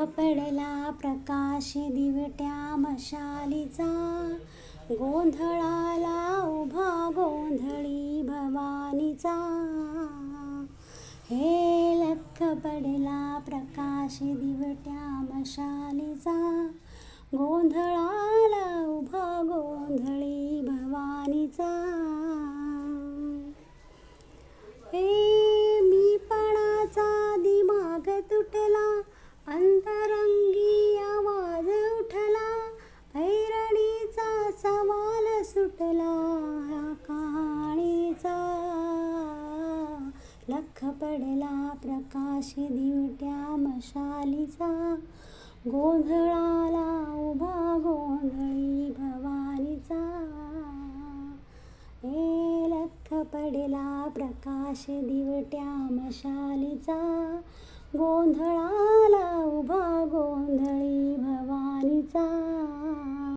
पडला प्रकाश दिवट्या मशालीचा, गोंधळाला उभा गोंधळी भवानीचा. हे लख पडला प्रकाश दिवट्या मशालीचा, गोंधळाला उभा गोंधळी भवानीचा. हे मीपणाचा दिमाग तुटला, अंतरंगी आवाज उठला, ऐरणीचा सवाल सुटला कहाणीचा. लख पडला प्रकाश दिवट्या मशालीचा, गोंधळाला उभा गोंधळी भवानीचा. हे लख पडला प्रकाश दिवट्या मशालीचा, गोंधळाला उभा गोंधळी भवानीचा.